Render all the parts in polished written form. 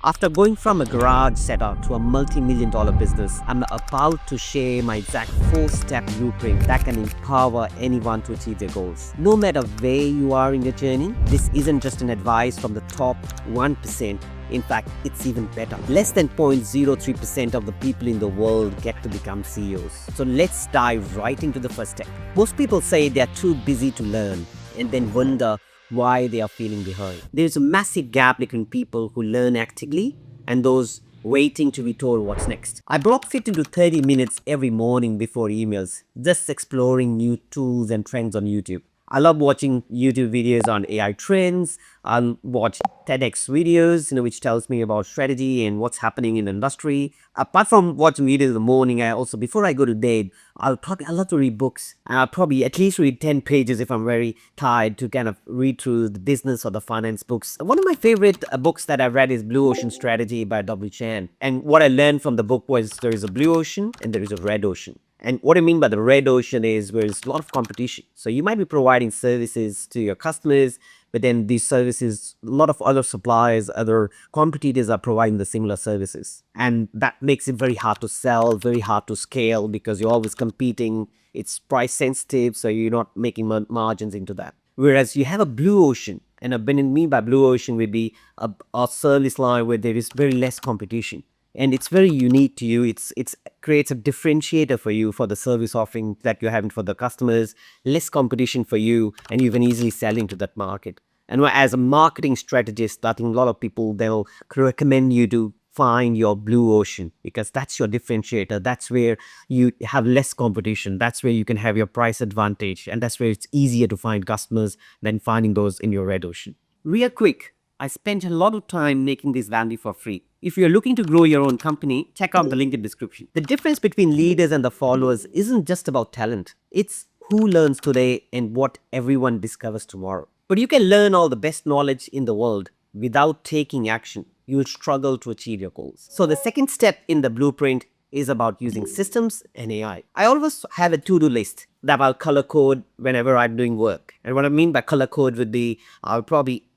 After going from a garage setup to a multi-million dollar business, I'm about to share my exact 4-step blueprint that can empower anyone to achieve their goals. No matter where you are in your journey, this isn't just an advice from the top 1%. In fact, it's even better. Less than 0.03% of the people in the world get to become CEOs. So let's dive right into the first step. Most people say they're too busy to learn and then wonder why they are feeling behind. There's a massive gap between people who learn actively and those waiting to be told what's next. I block 15 to 30 minutes every morning before emails, just exploring new tools and trends on YouTube. I love watching YouTube videos on AI trends. I'll watch TEDx videos, which tells me about strategy and what's happening in the industry. Apart from watching videos in the morning, I also, before I go to bed, I love to read books. And I'll probably at least read 10 pages if I'm very tired to kind of read through the business or the finance books. One of my favorite books that I read is Blue Ocean Strategy by W. Chan. And what I learned from the book was there is a blue ocean and there is a red ocean. And what I mean by the red ocean is where there's a lot of competition. So you might be providing services to your customers, but then these services, a lot of other suppliers, other competitors are providing the similar services. And that makes it very hard to sell, very hard to scale because you're always competing. It's price sensitive, so you're not making margins into that. Whereas you have a blue ocean, and what I mean by blue ocean would be a service line where there is very less competition. And it's very unique to you. It creates a differentiator for you for the service offering that you're having for the customers, less competition for you, and you can easily sell into that market. And as a marketing strategist, I think a lot of people, they'll recommend you to find your blue ocean because that's your differentiator. That's where you have less competition. That's where you can have your price advantage. And that's where it's easier to find customers than finding those in your red ocean. Real quick, I spent a lot of time making this value for free. If you're looking to grow your own company, check out the link in the description. The difference between leaders and the followers isn't just about talent. It's who learns today and what everyone discovers tomorrow. But you can learn all the best knowledge in the world without taking action. You will struggle to achieve your goals. So the second step in the blueprint is about using systems and AI. I always have a to-do list that I'll color code whenever I'm doing work. And what I mean by color code would be,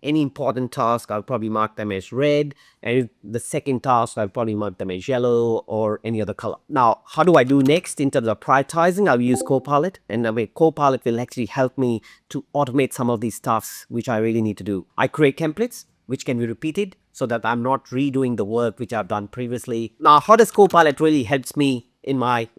any important task, I'll probably mark them as red. And the second task, I'll probably mark them as yellow or any other color. Now, how do I do next in terms of prioritizing? I'll use Copilot. And Copilot will actually help me to automate some of these tasks, which I really need to do. I create templates which can be repeated so that I'm not redoing the work which I've done previously. Now, how does Copilot really helps me in my,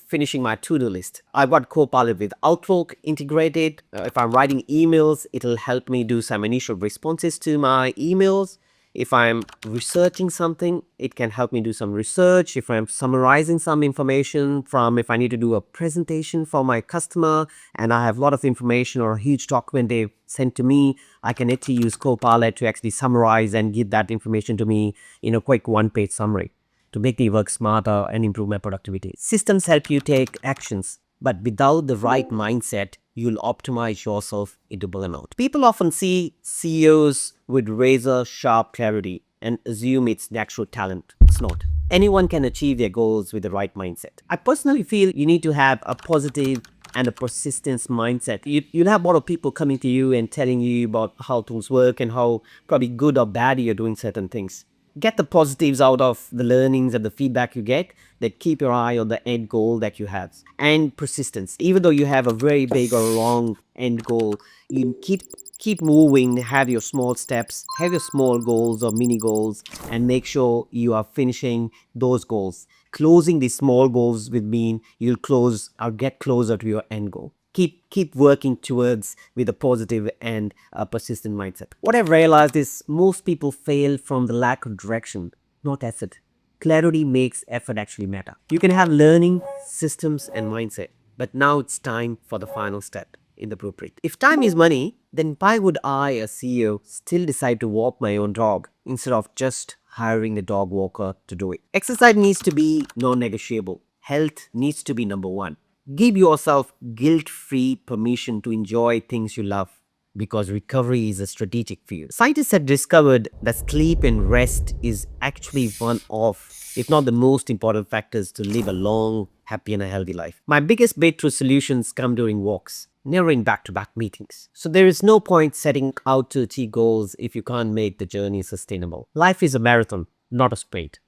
finishing my to-do list? I've got Copilot with Outlook integrated. If I'm writing emails, it'll help me do some initial responses to my emails. If I'm researching something, it can help me do some research. If I'm summarizing some information if I need to do a presentation for my customer and I have a lot of information or a huge document they've sent to me, I can actually use Copilot to actually summarize and give that information to me in a quick one-page summary to make me work smarter and improve my productivity. Systems help you take actions, but without the right mindset, you'll optimize yourself into burnout. People often see CEOs with razor-sharp clarity and assume it's natural talent. It's not. Anyone can achieve their goals with the right mindset. I personally feel you need to have a positive and a persistence mindset. You'll have a lot of people coming to you and telling you about how things work and how probably good or bad you're doing certain things. Get the positives out of the learnings and the feedback you get, that keep your eye on the end goal that you have. And persistence. Even though you have a very big or long end goal, you keep moving, have your small steps, have your small goals or mini goals, and make sure you are finishing those goals. Closing these small goals would mean you'll close or get closer to your end goal. Keep working towards with a positive and a persistent mindset. What I've realized is most people fail from the lack of direction, not effort. Clarity makes effort actually matter. You can have learning, systems, and mindset, but now it's time for the final step in the blueprint. If time is money, then why would I, a CEO, still decide to walk my own dog instead of just hiring a dog walker to do it? Exercise needs to be non-negotiable. Health needs to be number one. Give yourself guilt-free permission to enjoy things you love because recovery is a strategic field. Scientists have discovered that sleep and rest is actually one of, if not the most important factors to live a long, happy and a healthy life. My biggest breakthrough solutions come during walks, never in back-to-back meetings. So there is no point setting out to achieve goals if you can't make the journey sustainable. Life is a marathon, not a sprint.